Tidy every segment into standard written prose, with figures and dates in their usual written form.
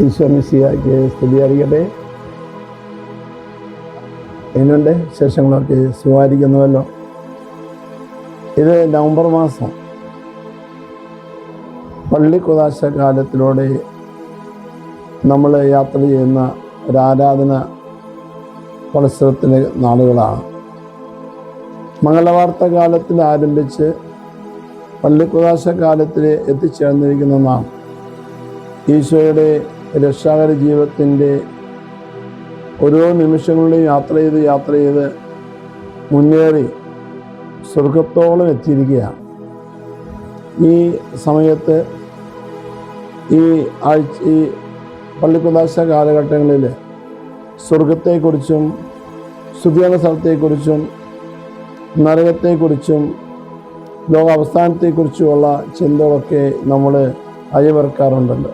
ഈശോ മിശിഹായ്ക്ക് സ്തുതിയായിരിക്കട്ടെ. എന്നുണ്ട് വിശേഷങ്ങളൊക്കെ? സുഖമായിരിക്കുന്നുവല്ലോ. ഇത് നവംബർ മാസം പള്ളിക്കുദാശ കാലത്തിലൂടെ നമ്മൾ യാത്ര ചെയ്യുന്ന ഒരു ആരാധന മത്സരത്തിൻ്റെ നാളുകളാണ്. മംഗളവാർത്ത കാലത്തിൽ ആരംഭിച്ച് പള്ളിക്കുദാശ കാലത്തിൽ എത്തിച്ചേർന്നിരിക്കുന്ന നാം ഈശോയുടെ രക്ഷാകര ജീവിതത്തിൻ്റെ ഓരോ നിമിഷങ്ങളിലും യാത്ര ചെയ്ത് മുന്നേറി സ്വർഗത്തോളം എത്തിയിരിക്കുകയാണ്. ഈ സമയത്ത് ഈ പള്ളിക്കുദാശ കാലഘട്ടങ്ങളിൽ സ്വർഗത്തെക്കുറിച്ചും സ്തുതിയുടെ സ്ഥലത്തെക്കുറിച്ചും നരകത്തെക്കുറിച്ചും ലോകാവസാനത്തെക്കുറിച്ചുമുള്ള ചിന്തകളൊക്കെ നമ്മൾ അയവിറക്കാറുണ്ടല്ലോ.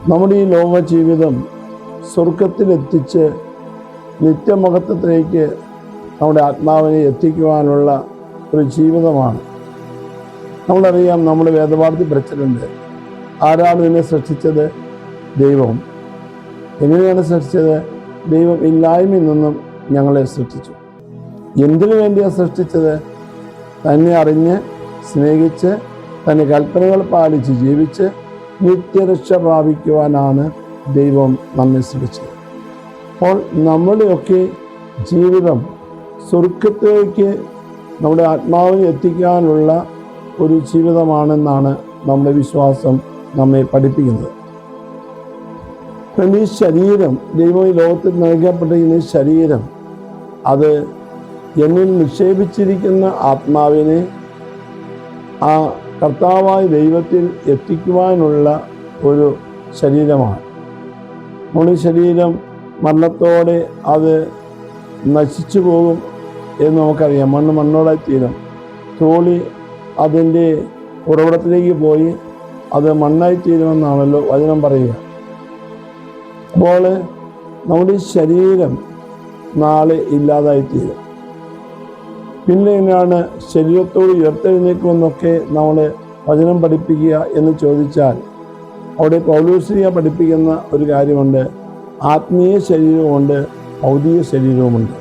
നമ്മുടെ ഈ ലോക ജീവിതം സ്വർഗത്തിലെത്തിച്ച് നിത്യമഹത്വത്തിലേക്ക് നമ്മുടെ ആത്മാവിനെ എത്തിക്കുവാനുള്ള ഒരു ജീവിതമാണ്. നമ്മളറിയാം, നമ്മൾ വേദപാഠത്തിൽ പഠിച്ചിട്ടുണ്ട്, ആരാണ് ഇതിനെ സൃഷ്ടിച്ചത്? ദൈവം. എങ്ങനെയാണ് സൃഷ്ടിച്ചത്? ദൈവം ഇല്ലായ്മയിൽ നിന്നും ഞങ്ങളെ സൃഷ്ടിച്ചു. എന്തിനു വേണ്ടിയാണ് സൃഷ്ടിച്ചത്? തന്നെ അറിഞ്ഞ് സ്നേഹിച്ച് തൻ്റെ കൽപ്പനകൾ പാലിച്ച് ജീവിച്ച് നിത്യരക്ഷ പ്രാപിക്കുവാനാണ് ദൈവം നമ്മെ സൃഷ്ടിച്ചത്. അപ്പോൾ നമ്മുടെയൊക്കെ ജീവിതം സ്വർഗത്തിലേക്ക് നമ്മുടെ ആത്മാവിനെ എത്തിക്കാനുള്ള ഒരു ജീവിതമാണെന്നാണ് നമ്മുടെ വിശ്വാസം നമ്മെ പഠിപ്പിക്കുന്നത്. ഈ ശരീരം, ദൈവം ഈ ലോകത്തിൽ നൽകപ്പെട്ടിരിക്കുന്ന ഈ ശരീരം, അത് എന്നിൽ നിക്ഷേപിച്ചിരിക്കുന്ന ആത്മാവിനെ ആ കർത്താവായ ദൈവത്തിൽ എത്തിക്കുവാനുള്ള ഒരു ശരീരമാണ്. നമ്മുടെ ശരീരം മരണത്തോടെ അത് നശിച്ചു പോകും എന്ന് നമുക്കറിയാം. മണ്ണോടായി തീരും. തോളി അതിൻ്റെ ഉറവിടത്തിലേക്ക് പോയി അത് മണ്ണായി തീരുമെന്നാണല്ലോ വചനം പറയുക. അപ്പോൾ നമ്മുടെ ശരീരം നാളെ ഇല്ലാതായിത്തീരും. പിന്നെ എങ്ങനെയാണ് ശരീരത്തോട് ഉയർത്തെഴുന്നേക്കുമെന്നൊക്കെ നമ്മൾ വചനം പഠിപ്പിക്കുക എന്ന് ചോദിച്ചാൽ, അവിടെ പൗലോസ്ലീഹ പഠിപ്പിക്കുന്ന ഒരു കാര്യമുണ്ട്. ആത്മീയ ശരീരവുമുണ്ട്, ഭൗതിക ശരീരവുമുണ്ട്.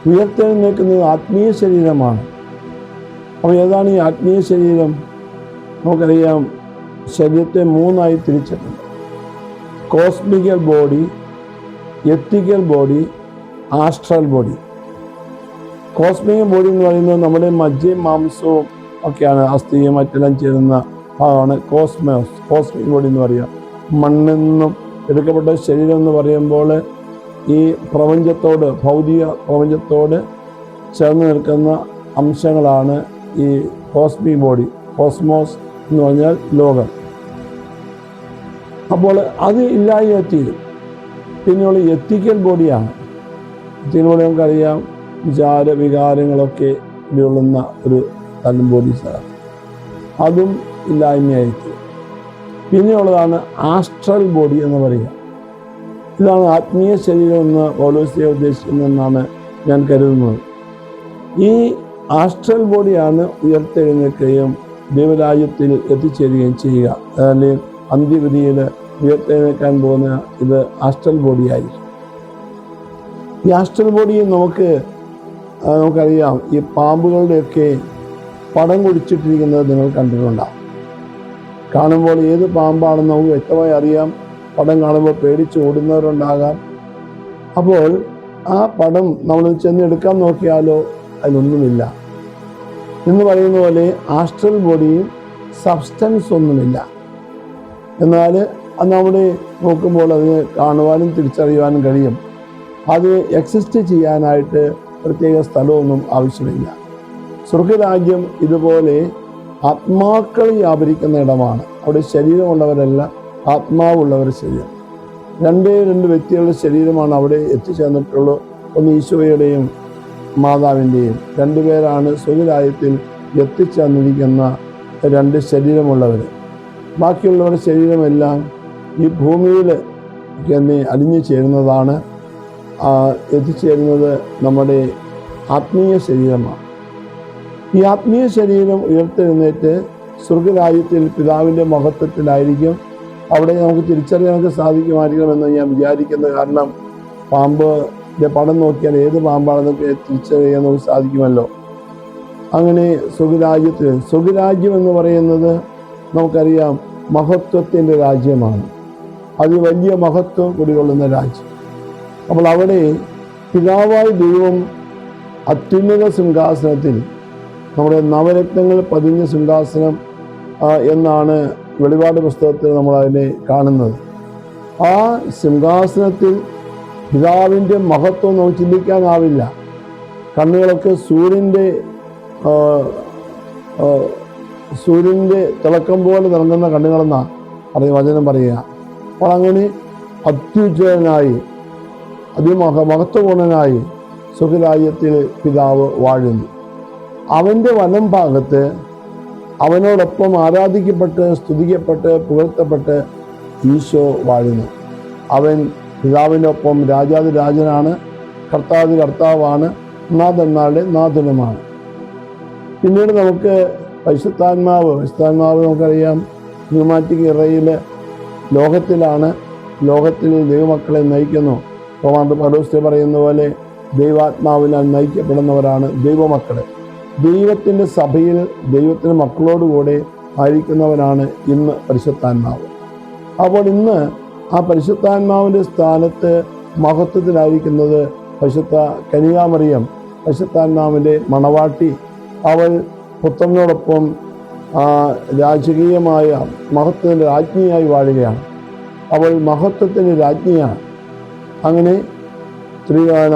ഉയർത്തെഴുന്നേക്കുന്നത് ആത്മീയ ശരീരമാണ്. അപ്പോൾ ഏതാണ് ഈ ആത്മീയ ശരീരം? നമുക്കറിയാം, ശരീരത്തെ മൂന്നായി തിരിച്ചിട്ടുണ്ട്: cosmical body, ethical body, astral body. Cosmic body എന്ന് പറയുന്നത് നമ്മുടെ മജ്ജയും മാംസവും ഒക്കെയാണ്, അസ്ഥിയും മറ്റെല്ലാം ചേരുന്ന ഭാഗമാണ് കോസ്മിക് ബോഡി എന്ന് പറയുക. മണ്ണിൽ നിന്നും എടുക്കപ്പെട്ട ശരീരം എന്ന് പറയുമ്പോൾ ഈ പ്രപഞ്ചത്തോട്, ഭൗതിക പ്രപഞ്ചത്തോട് ചേർന്ന് നിൽക്കുന്ന അംശങ്ങളാണ് ഈ കോസ്മിക് ബോഡി. കോസ്മോസ് എന്ന് പറഞ്ഞാൽ ലോകം. അപ്പോൾ അത് ഇല്ലായ്മ. പിന്നെയുള്ള എത്തിക്കൽ ബോഡിയാണ്. എത്തിക്കൽ ബോഡി നമുക്കറിയാം, വികാരങ്ങളൊക്കെ ഉള്ളുന്ന ഒരു തലം ബോഡീസാണ്. അതും ഇല്ലായ്മയായിട്ട്. പിന്നെയുള്ളതാണ് ആസ്ട്രൽ ബോഡി എന്ന് പറയുക. ഇതാണ് ആത്മീയ ശരീരം എന്ന് പൗലോസ്ലീഹ ഉദ്ദേശിക്കുന്നതെന്നാണ് ഞാൻ കരുതുന്നത്. ഈ ആസ്ട്രൽ ബോഡിയാണ് ഉയർത്തെഴുന്നേൽക്കുകയും ദൈവരാജ്യത്തിൽ എത്തിച്ചേരുകയും ചെയ്യുക. അല്ലെങ്കിൽ അന്ത്യവിധിയിൽ ഉയർത്തെഴുന്നേൽക്കാൻ പോകുന്ന ഇത് ആസ്ട്രൽ ബോഡിയായിരിക്കും. ഈ ആസ്ട്രൽ ബോഡി നമുക്കറിയാം, ഈ പാമ്പുകളുടെയൊക്കെ പടം കുടിച്ചിട്ടിരിക്കുന്നത് നിങ്ങൾ കണ്ടിട്ടുണ്ടാകും. കാണുമ്പോൾ ഏത് പാമ്പാണെന്ന് നമുക്ക് വ്യക്തമായി അറിയാം. പടം കാണുമ്പോൾ പേടിച്ച് ഓടുന്നവരുണ്ടാകാം. അപ്പോൾ ആ പടം നമ്മൾ ചെന്നെടുക്കാൻ നോക്കിയാലോ അതിനൊന്നുമില്ല. എന്ന് പറയുന്ന പോലെ ആസ്ട്രൽ ബോഡിയും സബ്സ്റ്റൻസ് ഒന്നുമില്ല. എന്നാൽ അത് നമ്മുടെ നോക്കുമ്പോൾ അതിനെ കാണുവാനും തിരിച്ചറിയുവാനും കഴിയും. അത് എക്സിസ്റ്റ് ചെയ്യാനായിട്ട് പ്രത്യേക സ്ഥലമൊന്നും ആവശ്യമില്ല. സ്വർഗരാജ്യം ഇതുപോലെ ആത്മാക്കൾ വ്യാപരിക്കുന്ന ഇടമാണ്. അവിടെ ശരീരമുള്ളവരല്ല, ആത്മാവുള്ളവരുടെ ശരീരം. രണ്ട് വ്യക്തികളുടെ ശരീരമാണ് അവിടെ എത്തിച്ചേർന്നിട്ടുള്ളത്. ഒന്ന് ഈശോയുടെയും മാതാവിൻ്റെയും. രണ്ടുപേരാണ് സ്വർഗരാജ്യത്തിൽ എത്തിച്ചേർന്നിരിക്കുന്ന രണ്ട് ശരീരമുള്ളവർ. ബാക്കിയുള്ളവരുടെ ശരീരമെല്ലാം ഈ ഭൂമിയിൽ തന്നെ അലിഞ്ഞു ചേരുന്നതാണ്. എത്തിച്ചേരുന്നത് നമ്മുടെ ആത്മീയ ശരീരമാണ്. ഈ ആത്മീയ ശരീരം ഉയർത്തെഴുന്നേറ്റ് സ്വർഗരാജ്യത്തിൽ പിതാവിൻ്റെ മഹത്വത്തിലായിരിക്കും. അവിടെ നമുക്ക് തിരിച്ചറിയാനൊക്കെ സാധിക്കുമായിരിക്കണമെന്ന് ഞാൻ വിചാരിക്കുന്നത്. കാരണം പാമ്പിൻ്റെ പടം നോക്കിയാൽ ഏത് പാമ്പാണെന്നൊക്കെ തിരിച്ചറിയാൻ നമുക്ക് സാധിക്കുമല്ലോ. അങ്ങനെ സ്വർഗരാജ്യം എന്ന് പറയുന്നത് നമുക്കറിയാം മഹത്വത്തിൻ്റെ രാജ്യമാണ്. അത് വലിയ മഹത്വം കുടികൊള്ളുന്ന രാജ്യം. അപ്പോൾ അവിടെ പിതാവായ ദൈവം അത്യുന്നത സിംഹാസനത്തിൽ, നമ്മുടെ നവരത്നങ്ങൾ പതിഞ്ഞ സിംഹാസനം എന്നാണ് വെളിപാട് പുസ്തകത്തിൽ നമ്മൾ അതിനെ കാണുന്നത്. ആ സിംഹാസനത്തിൽ പിതാവിൻ്റെ മഹത്വം നമുക്ക് ചിന്തിക്കാനാവില്ല. കണ്ണുകളൊക്കെ സൂര്യൻ്റെ തിളക്കം പോലെ തിളങ്ങുന്ന കണ്ണുകളെന്നാണ് വചനം പറയുക. അപ്പോൾ അങ്ങനെ അത്യുജ്വലനായി മഹത്വപൂർണനായി സ്വർഗരാജ്യത്തിൽ പിതാവ് വാഴുന്നു. അവൻ്റെ വലം ഭാഗത്ത് അവനോടൊപ്പം ആരാധിക്കപ്പെട്ട് സ്തുതിക്കപ്പെട്ട് പുകഴ്ത്തപ്പെട്ട് ഈശോ വാഴുന്നു. അവൻ പിതാവിനൊപ്പം രാജാതിരാജനാണ്, കർത്താവാണ്, നാഥന്മാരുടെ നാഥനുമാണ്. പിന്നീട് നമുക്ക് പരിശുദ്ധാത്മാവ് നമുക്കറിയാം ന്യൂമാറ്റിക് ഇറയിൽ ലോകത്തിൽ ദൈവമക്കളെ നയിക്കുന്നു. പൗലോസ് പറയുന്ന പോലെ ദൈവാത്മാവിനാൽ നയിക്കപ്പെടുന്നവരാണ് ദൈവമക്കള്. ദൈവത്തിൻ്റെ സഭയിൽ ദൈവത്തിൻ്റെ മക്കളോടുകൂടെ ആയിരിക്കുന്നവനാണ് ഇന്ന് പരിശുദ്ധാത്മാവ്. അപ്പോൾ ഇന്ന് ആ പരിശുദ്ധാത്മാവിൻ്റെ സ്ഥാനത്ത് മഹത്വത്തിലായിരിക്കുന്നത് പരിശുദ്ധ കന്യകാമറിയം, പരിശുദ്ധാത്മാവിൻ്റെ മണവാട്ടി. അവൾ പുത്രനോടൊപ്പം രാജകീയമായ മഹത്വത്തിൻ്റെ രാജ്ഞിയായി വാഴുകയാണ്. അവൾ മഹത്വത്തിൻ്റെ രാജ്ഞിയാണ്. അങ്ങനെ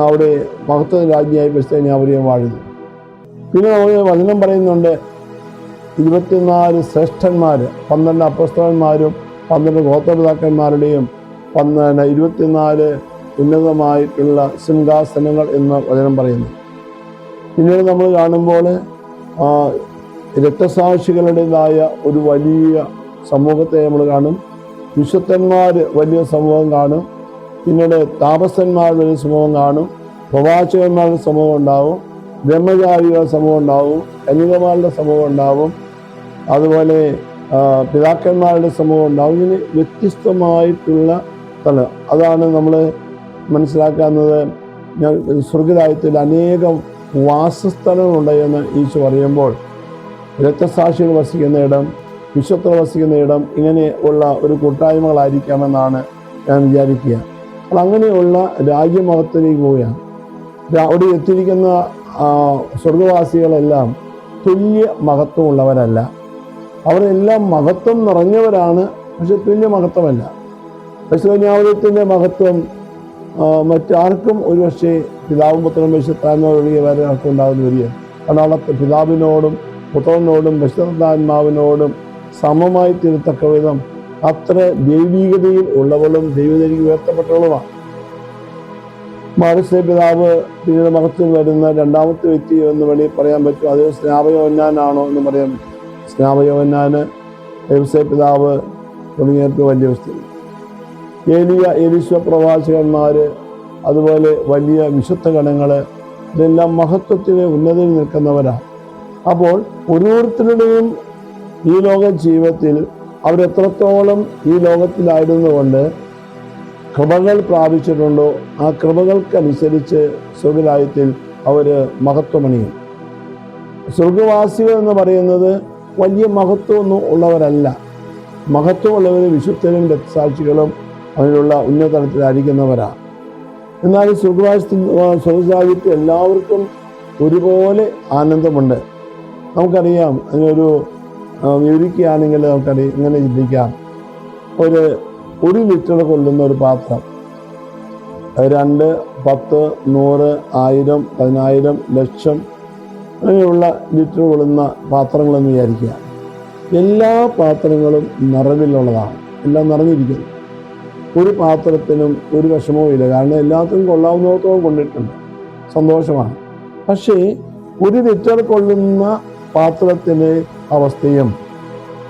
അവിടെ മഹത്വത്തിൻ്റെ രാജ്ഞിയായി പരിശുദ്ധ കന്യകാമറിയം വാഴുന്നു. പിന്നെ നമ്മൾ വചനം പറയുന്നുണ്ട് 24 ശ്രേഷ്ഠന്മാർ, 12 അപ്പോസ്തലന്മാരും 12 ഗോത്രപിതാക്കന്മാരുടെയും 24 ഉന്നതമായിട്ടുള്ള സിംഹാസനങ്ങൾ എന്ന് വചനം പറയുന്നു. പിന്നീട് നമ്മൾ കാണുമ്പോൾ രക്തസാക്ഷികളുടേതായ ഒരു വലിയ സമൂഹത്തെ നമ്മൾ കാണും. വിശുദ്ധന്മാർ വലിയ സമൂഹം കാണും. പിന്നീട് താപസന്മാരുടെ ഒരു സമൂഹം കാണും. പ്രവാചകന്മാരുടെ സമൂഹം ഉണ്ടാവും. ബ്രഹ്മചാരികളുടെ സമൂഹം ഉണ്ടാവും. കന്യകമാരുടെ സമൂഹം ഉണ്ടാവും. അതുപോലെ പിതാക്കന്മാരുടെ സമൂഹം ഉണ്ടാവും. ഇങ്ങനെ വ്യത്യസ്തമായിട്ടുള്ള സ്ഥലം. അതാണ് നമ്മൾ മനസ്സിലാക്കുന്നത്. സ്വർഗരാജ്യത്തിൽ അനേകം വാസസ്ഥലങ്ങളുണ്ട് എന്ന് ഈശോ പറയുമ്പോൾ രക്തസാക്ഷികൾ വസിക്കുന്ന ഇടം, വിശുദ്ധർ വസിക്കുന്ന ഇടം, ഇങ്ങനെ ഉള്ള ഒരു കൂട്ടായ്മകളായിരിക്കാമെന്നാണ് ഞാൻ വിചാരിക്കുക. അപ്പോൾ അങ്ങനെയുള്ള രാജ്യമഹത്വത്തിലേക്ക് പോവുകയാണ്. അവിടെ എത്തിയിരിക്കുന്ന സ്വർഗവാസികളെല്ലാം തുല്യ മഹത്വമുള്ളവരല്ല. അവരെല്ലാം മഹത്വം നിറഞ്ഞവരാണ്, പക്ഷെ തുല്യ മഹത്വമല്ല. പരിശുദ്ധ മഹത്വം മറ്റാർക്കും ഒരുപക്ഷെ പിതാവും പുത്രനും പരിശുദ്ധാത്മാവും ഒഴികെ വേറെ ആർക്കും ഉണ്ടാകുന്ന വരിക. കാരണം അവിടെ പിതാവിനോടും പുത്രനോടും പരിശുദ്ധാത്മാവിനോടും സമമായി തീരത്തക്ക വിധം അത്ര ദൈവീകതയിൽ ഉള്ളവളും ദൈവത്തിലേക്ക് ഉയർത്തപ്പെട്ടവളുമാണ്. മാറിസേ പിതാവ് പിന്നീട് മഹത്വം വരുന്ന രണ്ടാമത്തെ വ്യക്തി എന്ന് വേണമെങ്കിൽ പറയാൻ പറ്റും. അത് സ്നാപയോഹന്നാനാണോ എന്ന് പറയാൻ പറ്റും. സ്നാപയോഹന്നാന്, യൗസേ പിതാവ് തുടങ്ങിയവർക്ക് വലിയ വ്യക്തി. ഏലീശ പ്രവാചകന്മാർ, അതുപോലെ വലിയ വിശുദ്ധ ഗണങ്ങൾ, ഇതെല്ലാം മഹത്വത്തിന് ഉന്നതിയിൽ നിൽക്കുന്നവരാണ്. അപ്പോൾ ഓരോരുത്തരുടെയും ഈ ലോക ജീവിതത്തിൽ അവരെത്രത്തോളം ഈ ലോകത്തിലായിരുന്നുകൊണ്ട് കൃപകൾ പ്രാപിച്ചിട്ടുണ്ടോ ആ കൃപകൾക്കനുസരിച്ച് സ്വർഗരാജ്യത്തിൽ അവർ മഹത്വമണിയും. സ്വർഗവാസികൾ എന്ന് പറയുന്നത് വലിയ മഹത്വമൊന്നും ഉള്ളവരല്ല. മഹത്വമുള്ളവർ വിശുദ്ധരും രക്തസാക്ഷികളും അതിനുള്ള ഉന്നതതലത്തിലായിരിക്കുന്നവരാണ്. എന്നാൽ സ്വർഗരാജ്യത്തിൽ എല്ലാവർക്കും ഒരുപോലെ ആനന്ദമുണ്ട്. നമുക്കറിയാം, അതിനൊരു വിവരിക്കുകയാണെങ്കിൽ നമുക്കറിയാം, ഇങ്ങനെ ചിന്തിക്കാം. ഒരു ലിറ്റർ കൊള്ളുന്ന ഒരു പാത്രം 2, 10, 100, 1000, 10,000, ലക്ഷം അങ്ങനെയുള്ള ലിറ്റർ കൊള്ളുന്ന പാത്രങ്ങളെന്ന് വിചാരിക്കുക. എല്ലാ പാത്രങ്ങളും നിറവിലുള്ളതാണ്, എല്ലാം നിറഞ്ഞിരിക്കുന്നു. ഒരു പാത്രത്തിനും ഒരു വിഷമവും ഇല്ല. കാരണം എല്ലാത്തിനും കൊള്ളാവുന്നിടത്തോളം കൊണ്ടിട്ടുണ്ട്, സന്തോഷമാണ്. പക്ഷേ 1 ലിറ്റർ കൊള്ളുന്ന പാത്രത്തിൻ്റെ അവസ്ഥയും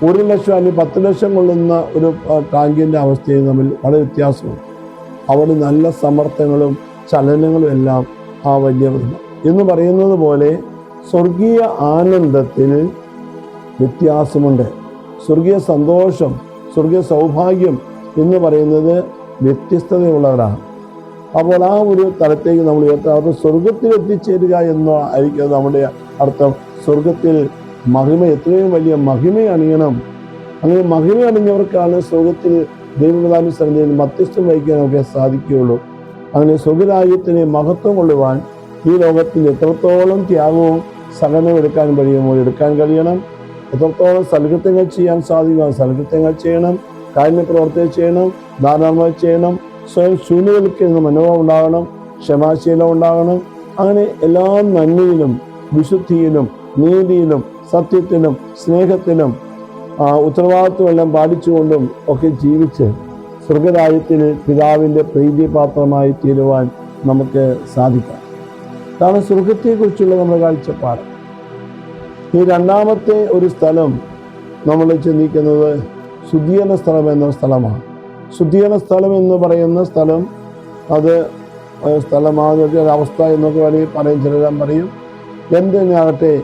1 ലക്ഷം അല്ലെങ്കിൽ 10 ലക്ഷം കൊള്ളുന്ന ഒരു ടാങ്കിൻ്റെ അവസ്ഥയും തമ്മിൽ വളരെ വ്യത്യാസമുണ്ട്. അവിടെ നല്ല സമ്മർദ്ദങ്ങളും ചലനങ്ങളും എല്ലാം ആ വലിയ എന്ന് പറയുന്നത് പോലെ സ്വർഗീയ ആനന്ദത്തിൽ വ്യത്യാസമുണ്ട്. സ്വർഗീയ സന്തോഷം, സ്വർഗീയ സൗഭാഗ്യം എന്ന് പറയുന്നത് വ്യത്യസ്തതയുള്ളവരാണ്. അപ്പോൾ ആ ഒരു തലത്തേക്ക് നമ്മൾ ഉയർത്തുക. അപ്പോൾ സ്വർഗത്തിൽ എത്തിച്ചേരുക എന്ന് ആയിരിക്കും നമ്മുടെ അർത്ഥം. സ്വർഗത്തിൽ മഹിമ, എത്രയും വലിയ മഹിമ അണിയണം. അങ്ങനെ മഹിമ അണിഞ്ഞവർക്കാണ് സ്വർഗത്തിൽ ദൈവപിതാവിന്റെ സന്നിധിയിൽ മധ്യസ്ഥം വഹിക്കാൻ നമുക്ക് സാധിക്കുകയുള്ളൂ. അങ്ങനെ സ്വർഗരാജ്യത്തിന് മഹത്വം കൊള്ളുവാൻ ഈ ലോകത്തിൽ എത്രത്തോളം ത്യാഗവും സഹനവും എടുക്കാൻ കഴിയണം. എത്രത്തോളം സൽകൃത്യങ്ങൾ ചെയ്യാൻ സാധിക്കും, സൽകൃത്യങ്ങൾ ചെയ്യണം. കാരുണ്യ പ്രവർത്തനം ചെയ്യണം, ധാരാളം ചെയ്യണം. സ്വയം ശൂന്യവൽക്കരിക്കുന്ന മനോഭാവം ഉണ്ടാകണം, ക്ഷമാശീലം ഉണ്ടാകണം. അങ്ങനെ എല്ലാ നന്മയിലും വിശുദ്ധിയിലും നീതിയിലും സത്യത്തിലും സ്നേഹത്തിലും ഉത്തരവാദിത്വമെല്ലാം പാലിച്ചുകൊണ്ടും ഒക്കെ ജീവിച്ച് സ്വർഗരാജ്യത്തിൽ പിതാവിൻ്റെ പ്രീതിപാത്രമായി തീരുവാൻ നമുക്ക് സാധിക്കാം. ഇതാണ് സ്വർഗത്തെക്കുറിച്ചുള്ള നമ്മുടെ കാഴ്ചപ്പാട്. ഈ രണ്ടാമത്തെ ഒരു സ്ഥലം നമ്മൾ ചിന്തിക്കുന്നത് ശുദ്ധീകരണ സ്ഥലം എന്ന സ്ഥലമാണ്. ശുദ്ധീകരണ സ്ഥലം എന്ന് പറയുന്ന സ്ഥലം അത് സ്ഥലമാകുന്ന ഒരവസ്ഥ എന്നൊക്കെ വേണമെങ്കിൽ പറയും, ചിലരെല്ലാം പറയും. എന്തെന്നാകട്ടെ,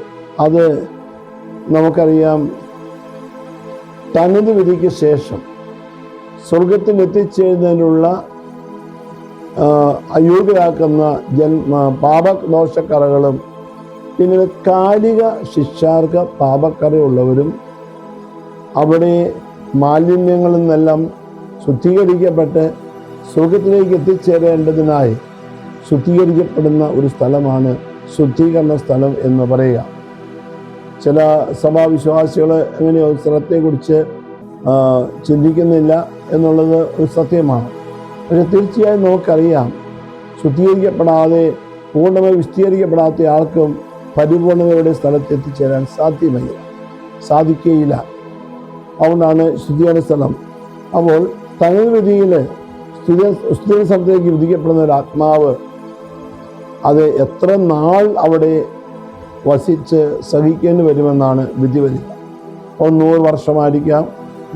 അത് നമുക്കറിയാം, തനത് വിധിക്ക് ശേഷം സ്വർഗത്തിൽ എത്തിച്ചേരുന്നതിനുള്ള അയോഗ്യരാക്കുന്ന പാപദോഷക്കറകളും പിന്നീട് കാലിക ശിക്ഷാർഹ പാപക്കറയുള്ളവരും അവിടെ മാലിന്യങ്ങളിൽ നിന്നെല്ലാം ശുദ്ധീകരിക്കപ്പെട്ട് സ്വർഗത്തിലേക്ക് എത്തിച്ചേരേണ്ടതിനായി ശുദ്ധീകരിക്കപ്പെടുന്ന ഒരു സ്ഥലമാണ് ശുദ്ധീകരണ സ്ഥലം എന്ന് പറയുക. ചില സഭാവിശ്വാസികൾ അങ്ങനെ ഒരു സ്ഥലത്തെക്കുറിച്ച് ചിന്തിക്കുന്നില്ല എന്നുള്ളത് ഒരു സത്യമാണ്. പക്ഷെ തീർച്ചയായും നമുക്കറിയാം, ശുദ്ധീകരിക്കപ്പെടാതെ പൂർണ്ണമായി വിശദീകരിക്കപ്പെടാത്ത ആൾക്കും പരിപൂർണതയുടെ സ്ഥലത്ത് എത്തിച്ചേരാൻ സാധിക്കുകയില്ല. അതുകൊണ്ടാണ് ശുദ്ധീകരണ സ്ഥലം. അപ്പോൾ തനത് വിധിയിൽ ശുദ്ധീകരണ സ്ഥലത്തേക്ക് വിധിക്കപ്പെടുന്ന ഒരു ആത്മാവ് അത് എത്ര നാൾ അവിടെ വസിച്ച് സഹിക്കേണ്ടി വരുമെന്നാണ് വിധി വരിക. അപ്പോൾ 100 വർഷമായിരിക്കാം,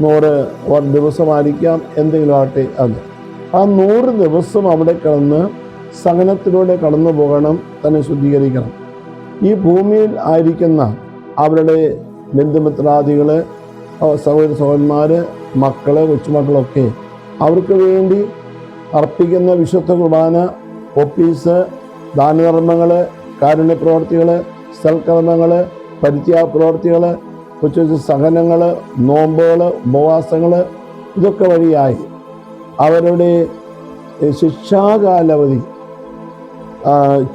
100 ദിവസമായിരിക്കാം, എന്തെങ്കിലും ആകട്ടെ. അത് ആ 100 ദിവസം അവിടെ കിടന്ന് സഹനത്തിലൂടെ കടന്നു പോകണം, തന്നെ ശുദ്ധീകരിക്കണം. ഈ ഭൂമിയിൽ ആയിരിക്കുന്ന അവരുടെ ബന്ധുമിത്രാദികൾ, സഹോദരന്മാർ, മക്കള്, കൊച്ചുമക്കളൊക്കെ അവർക്ക് വേണ്ടി അർപ്പിക്കുന്ന വിശുദ്ധ കുർബാന, ഒപ്പീസ്, ദാനധർമ്മങ്ങൾ, കാരുണ്യ പ്രവർത്തികൾ, സൽക്കർമ്മങ്ങൾ, പരിത്യാഗ പ്രവർത്തികൾ, കൊച്ചു കൊച്ചു സഹനങ്ങൾ, നോമ്പുകൾ, ഉപവാസങ്ങൾ, ഇതൊക്കെ വഴിയായി അവരുടെ ശിക്ഷാകാലാവധി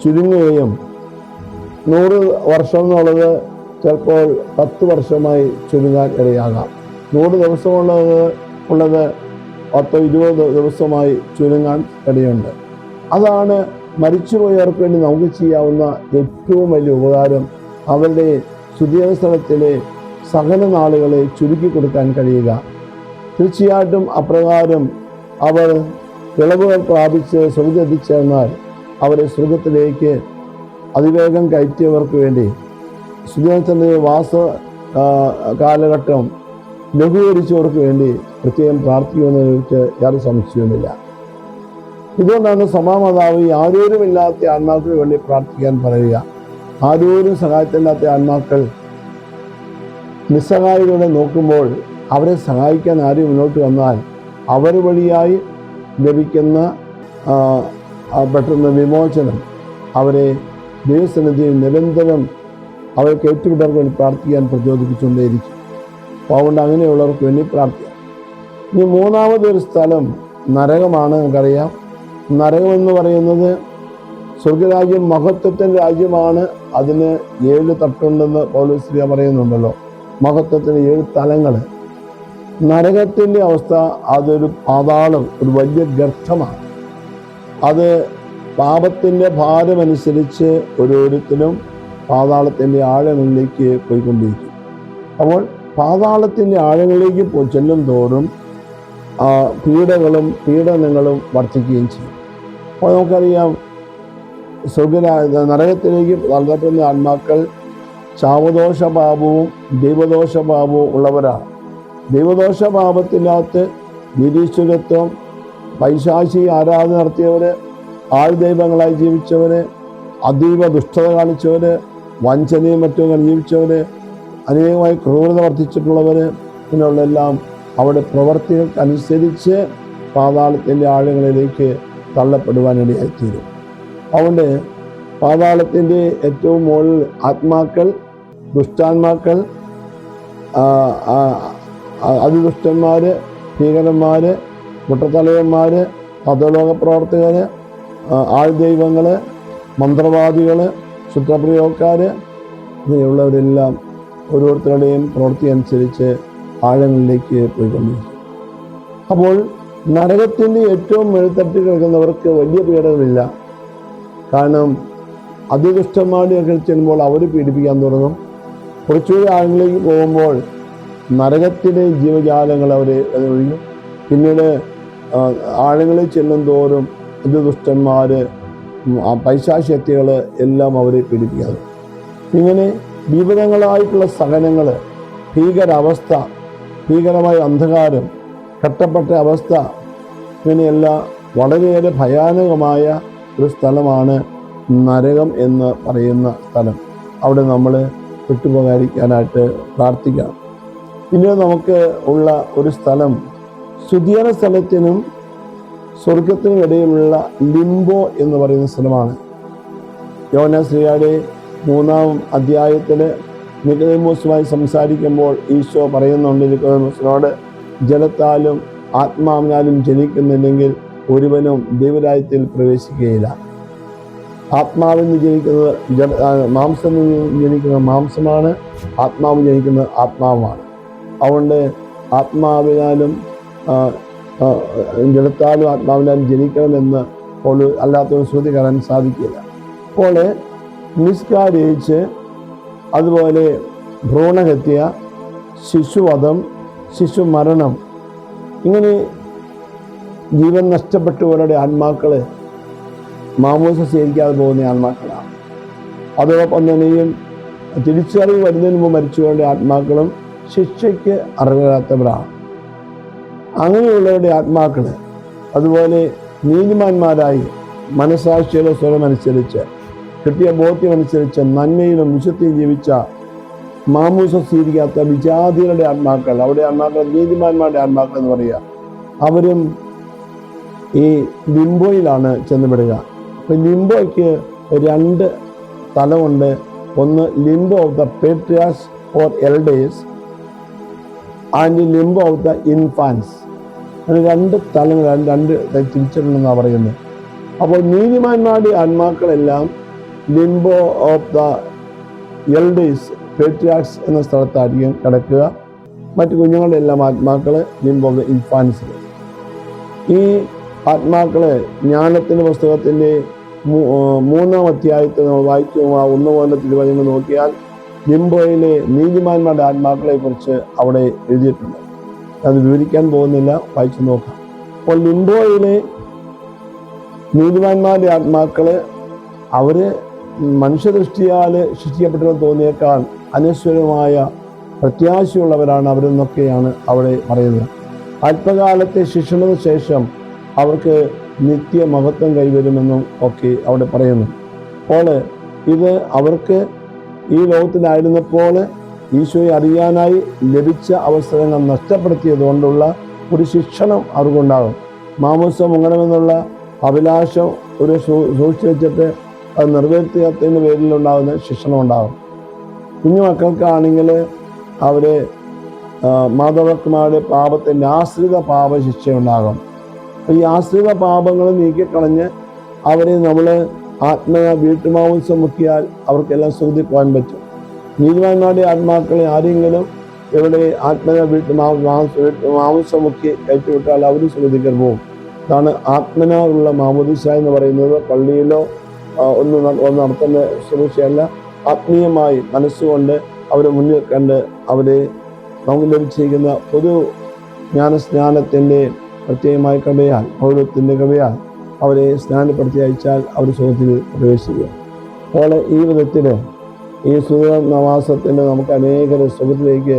ചുരുങ്ങുകയും 100 വർഷം എന്നുള്ളത് ചിലപ്പോൾ 10 വർഷമായി ചുരുങ്ങാൻ ഇടയാകാം. 100 ദിവസമുള്ളത് 10-20 ദിവസമായി ചുരുങ്ങാൻ ഇടയുണ്ട്. അതാണ് മരിച്ചുപോയവർക്ക് വേണ്ടി നമുക്ക് ചെയ്യാവുന്ന ഏറ്റവും വലിയ ഉപകാരം. അവരുടെ ശുദ്ധീകരണ സ്ഥലത്തിലെ സഹന നാളുകളെ ചുരുക്കി കൊടുക്കാൻ കഴിയുക. തീർച്ചയായിട്ടും അപ്രകാരം അവർ ഇളവുകൾ പ്രാപിച്ച് സ്വർഗത്തിൽ എത്തിച്ചേർന്നാൽ അവരെ സ്വർഗത്തിലേക്ക് അതിവേഗം കയറ്റിയവർക്ക് വേണ്ടി ശുദ്ധീകരണത്തിൻ്റെ കാലഘട്ടം ലഘൂകരിച്ചവർക്ക് വേണ്ടി പ്രത്യേകം പ്രാർത്ഥിക്കുമെന്നതിനെക്കുറിച്ച് യാതൊരു സംശയവുമില്ല. ഇതുകൊണ്ടാണ് സഭാമാതാവ് ആരോരുമില്ലാത്ത ആത്മാക്കൾക്ക് വേണ്ടി പ്രാർത്ഥിക്കാൻ പറയുക. ആരോരും സഹായത്തില്ലാത്ത ആത്മാക്കൾ നിസ്സഹായതയോടെ നോക്കുമ്പോൾ അവരെ സഹായിക്കാൻ ആരും മുന്നോട്ട് വന്നാൽ അവർ വഴിയായി ലഭിക്കുന്ന പെട്ടെന്ന് വിമോചനം അവരെ ദൈവസന്നിധിയിൽ നിരന്തരം അവർക്ക് ഏറ്റുവിട്ടവർക്ക് വേണ്ടി പ്രാർത്ഥിക്കാൻ പ്രചോദിപ്പിച്ചുകൊണ്ടേയിരിക്കും. അപ്പോൾ അതുകൊണ്ട് അങ്ങനെയുള്ളവർക്ക് വേണ്ടി പ്രാർത്ഥിക്കാം. ഇനി മൂന്നാമതൊരു സ്ഥലം നരകമാണ്. നമുക്കറിയാം, നരകം എന്ന് പറയുന്നത് സ്വർഗരാജ്യം മഹത്വത്തിൻ്റെ രാജ്യമാണ്. അതിന് 7 തട്ടുണ്ടെന്ന് പൗലോസ് പറയുന്നുണ്ടല്ലോ. മഹത്വത്തിന് 7 തലങ്ങൾ. നരകത്തിൻ്റെ അവസ്ഥ അതൊരു പാതാളം, ഒരു വലിയ ഗർത്തമാണ്. അത് പാപത്തിൻ്റെ ഭാരമനുസരിച്ച് ഓരോരുത്തരും പാതാളത്തിൻ്റെ ആഴങ്ങളിലേക്ക് പോയിക്കൊണ്ടിരിക്കും. അപ്പോൾ പാതാളത്തിൻ്റെ ആഴങ്ങളിലേക്ക് ചെല്ലും തോറും പീഡനങ്ങളും വർദ്ധിക്കുകയും ചെയ്യും. അപ്പോൾ നമുക്കറിയാം, നരകത്തിലേക്ക് തള്ളപ്പെടുന്ന ആത്മാക്കൾ ശാപദോഷപാപവും ദൈവദോഷപാപവും ഉള്ളവരാണ്. ദൈവദോഷപാപത്തിനകത്ത് നിരീശ്വരത്വം, പൈശാചിക ആരാധന നടത്തിയവർ, ആൾദൈവങ്ങളായി ജീവിച്ചവർ, അതീവ ദുഷ്ടത കാണിച്ചവർ, വഞ്ചനയും മറ്റും ജീവിച്ചവർ, അനേകമായി ക്രൂരത വർദ്ധിച്ചിട്ടുള്ളവർ, പിന്നെയുള്ളെല്ലാം അവിടെ പ്രവർത്തികൾക്കനുസരിച്ച് പാതാളത്തിൻ്റെ ആഴങ്ങളിലേക്ക് തള്ളപ്പെടുവാനിടയായിത്തീരും. അതുകൊണ്ട് പാതാളത്തിൻ്റെ ഏറ്റവും മുകളിൽ ആത്മാക്കൾ, ദുഷ്ടാത്മാക്കൾ, അതിദുഷ്ടന്മാർ, ഭീകരന്മാർ, മുട്ടത്തലവന്മാർ, അധോലോക പ്രവർത്തകർ, ആൾദൈവങ്ങൾ, മന്ത്രവാദികൾ, ശുദ്ധപ്രയോഗക്കാർ, ഇങ്ങനെയുള്ളവരെല്ലാം ഓരോരുത്തരുടെയും പ്രവൃത്തി അനുസരിച്ച് ആഴങ്ങളിലേക്ക് പോയിക്കൊണ്ടിരിക്കും. അപ്പോൾ നരകത്തിൻ്റെ ഏറ്റവും മേൽത്തട്ടിൽ കിടക്കുന്നവർക്ക് വലിയ പീഡനമില്ല. കാരണം അതിദുഷ്ടന്മാരെയൊക്കെ ചെല്ലുമ്പോൾ അവർ പീഡിപ്പിക്കാൻ തുടങ്ങും. കുറച്ചുകൂടി ആഴങ്ങളിലേക്ക് പോകുമ്പോൾ നരകത്തിലെ ജീവജാലങ്ങൾ അവരെ ഒഴിയും. പിന്നീട് ആഴങ്ങളിൽ ചെല്ലും തോറും അതിദുഷ്ടന്മാർ, പൈശാചശക്തികൾ എല്ലാം അവരെ പീഡിപ്പിക്കാതെ. ഇങ്ങനെ വിവിധങ്ങളായിട്ടുള്ള സഹനങ്ങൾ, ഭീകരാവസ്ഥ, ഭീകരമായ അന്ധകാരം, കട്ടപ്പെട്ട അവസ്ഥ, ഇങ്ങനെയെല്ലാം വളരെയേറെ ഭയാനകമായ ഒരു സ്ഥലമാണ് നരകം എന്ന് പറയുന്ന സ്ഥലം. അവിടെ നമ്മൾ വിട്ടുപോകാതിരിക്കാനായിട്ട് പ്രാർത്ഥിക്കണം. പിന്നെ നമുക്ക് ഉള്ള ഒരു സ്ഥലം, സുദിയന സ്ഥലത്തിനും സ്വർഗത്തിനും ഇടയിലുള്ള ലിംബോ എന്ന് പറയുന്ന സ്ഥലമാണ്. യോഹന്നാൻ ശ്ലീഹായുടെ 3-ാം അധ്യായത്തിൽ നിക്കോദെമോസുമായി സംസാരിക്കുമ്പോൾ ഈശോ പറയുന്നുണ്ട് നിക്കോദെമോസിനോട്, ജലത്താലും ആത്മാവിനാലും ജനിക്കുന്നില്ലെങ്കിൽ ഒരുവനും ദൈവരാജ്യത്തിൽ പ്രവേശിക്കുകയില്ല. ആത്മാവിൽ നിന്ന് ജനിക്കുന്നത് മാംസം ജനിക്കുന്നത് മാംസമാണ്, ആത്മാവ് ജനിക്കുന്നത് ആത്മാവാണ്. അതുകൊണ്ട് ആത്മാവിനാലും ജലത്താലും ആത്മാവിനാലും ജനിക്കണമെന്ന് അല്ലാത്തൊരു ശ്രുതി കാണാൻ സാധിക്കില്ല. അപ്പോൾ മിസ്കാരേജ്, അതുപോലെ ഭ്രൂണഹത്യ, ശിശുവധം, ശിശുമരണം, ഇങ്ങനെ ജീവൻ നഷ്ടപ്പെട്ടവരുടെ ആത്മാക്കൾ മാമോസ സ്വീകരിക്കാതെ പോകുന്ന ആത്മാക്കളാണ്. അതോടൊപ്പം തന്നെയും തിരിച്ചറിവ് വരുന്നതിന് മുമ്പ് മരിച്ചവരുടെ ആത്മാക്കളും ശിക്ഷയ്ക്ക് അർഹരാത്തവരാണ്. അങ്ങനെയുള്ളവരുടെ ആത്മാക്കൾ അതുപോലെ നീതിമാന്മാരായി മനസാക്ഷിയുടെ സ്വരമനുസരിച്ച്, കിട്ടിയ ബോധ്യമനുസരിച്ച് നന്മയിലും വിശുദ്ധിയും ജീവിച്ച മാമോസ സ്വീകരിക്കാത്ത വിജാതികളുടെ ആത്മാക്കൾ, അവിടെ ആത്മാക്കൾ നീതിമാന്മാരുടെ ആത്മാക്കൾ എന്ന് പറയുക, അവരും ഈ ലിംബോയിലാണ് ചെന്നുപെടുക. അപ്പം ലിംബോയ്ക്ക് 2 തലമുണ്ട്. ഒന്ന് limbo of the patriarchs or elders and limbo of the infants. അങ്ങനെ 2 തലങ്ങളാണ്, 2 തിരിച്ചിട്ടുണ്ടെന്നാണ് പറയുന്നത്. അപ്പോൾ നീതിമാന്മാരുടെ ആത്മാക്കളെല്ലാം limbo of the elders, patriarchs എന്ന സ്ഥലത്തായിരിക്കും കിടക്കുക. മറ്റു കുഞ്ഞുങ്ങളുടെ എല്ലാം ആത്മാക്കൾ ലിംബോ ഓഫ് ദ ഇൻഫാൻസ്. ഈ ആത്മാക്കളെ ജ്ഞാനത്തിൻ്റെ പുസ്തകത്തിൻ്റെ 3-ാം അധ്യായത്തിൽ നമ്മൾ വായിച്ചു 1 മുതൽ 20 നോക്കിയാൽ ലിംബോയിലെ നീതിമാന്മാരുടെ ആത്മാക്കളെ കുറിച്ച് അവിടെ എഴുതിയിട്ടുണ്ട്. അത് വിവരിക്കാൻ പോകുന്നില്ല, വായിച്ചു നോക്കാം. അപ്പോൾ ലിംബോയിലെ നീതിമാന്മാരുടെ ആത്മാക്കള് അവര് മനുഷ്യദൃഷ്ടിയാൽ ശിക്ഷിക്കപ്പെട്ടെന്ന് തോന്നിയേക്കാൾ അനശ്വരമായ പ്രത്യാശയുള്ളവരാണ് അവരെന്നൊക്കെയാണ് അവിടെ പറയുന്നത്. അല്പകാലത്തെ ശിക്ഷണത്തിന് ശേഷം അവർക്ക് നിത്യമഹത്വം കൈവരുമെന്നും ഒക്കെ അവിടെ പറയുന്നു. അപ്പോൾ ഇത് അവർക്ക് ഈ ലോകത്തിലായിരുന്നപ്പോൾ ഈശോയെ അറിയാനായി ലഭിച്ച അവസരങ്ങൾ നഷ്ടപ്പെടുത്തിയത് കൊണ്ടുള്ള ഒരു ശിക്ഷണം അവർക്കുണ്ടാകും. മാമോസം മുങ്ങണമെന്നുള്ള അഭിലാഷം ഒരു സൂക്ഷിച്ചു വെച്ചിട്ട് അത് നിറവേറ്റിയതിൻ്റെ പേരിലുണ്ടാകുന്ന ശിക്ഷണം ഉണ്ടാകും. കുഞ്ഞു മക്കൾക്കാണെങ്കിൽ അവരെ മാതാപിതാക്കന്മാരുടെ പാപത്തിൻ്റെ ആശ്രിത പാപ ശിക്ഷയുണ്ടാകും. ഈ ആശ്രിത പാപങ്ങൾ നീക്കിക്കളഞ്ഞ് അവരെ നമ്മൾ ആത്മീയ വീട്ടുമാംസം മുക്കിയാൽ അവർക്കെല്ലാം സുഖത്തിൽ പോകാൻ പറ്റും. നീതിമാന്മാരുടെ ആത്മാക്കളെ ആരെങ്കിലും ഇവിടെ ആത്മീയ മാംസം മുക്കി കയറ്റിവിട്ടാൽ അവർ സുഖത്തിൽ പോകും. അതാണ് ആത്മനായുള്ള മാമോദിസ എന്ന് പറയുന്നത്. പള്ളിയിലോ ഒന്നും നടത്തുന്ന ശുശ്രൂഷയല്ല, ആത്മീയമായി മനസ്സുകൊണ്ട് അവരെ മുന്നിൽ കണ്ട് അവരെ നമുക്ക് ലഭിച്ചിരിക്കുന്ന പൊതു ജ്ഞാനസ്നാനത്തിൻ്റെ പ്രത്യേകമായ കൃപയാൽ, പൗരത്വത്തിൻ്റെ കൃപയാൽ അവരെ സ്നാനപ്പെടുത്തി അയച്ചാൽ അവർ സുഖത്തിൽ പ്രവേശിക്കുക. അപ്പോൾ ഈ വിധത്തിൽ ഈ സുഖമാസത്തിന് നമുക്ക് അനേകരെ സുഖത്തിലേക്ക്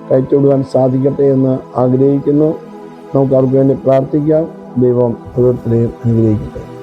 കയറ്റിവിടുവാൻ സാധിക്കട്ടെ എന്ന് ആഗ്രഹിക്കുന്നു. നമുക്ക് അവർക്ക് വേണ്ടി പ്രാർത്ഥിക്കാം. ദൈവം ഓരോരുത്തരെയും അനുഗ്രഹിക്കട്ടെ.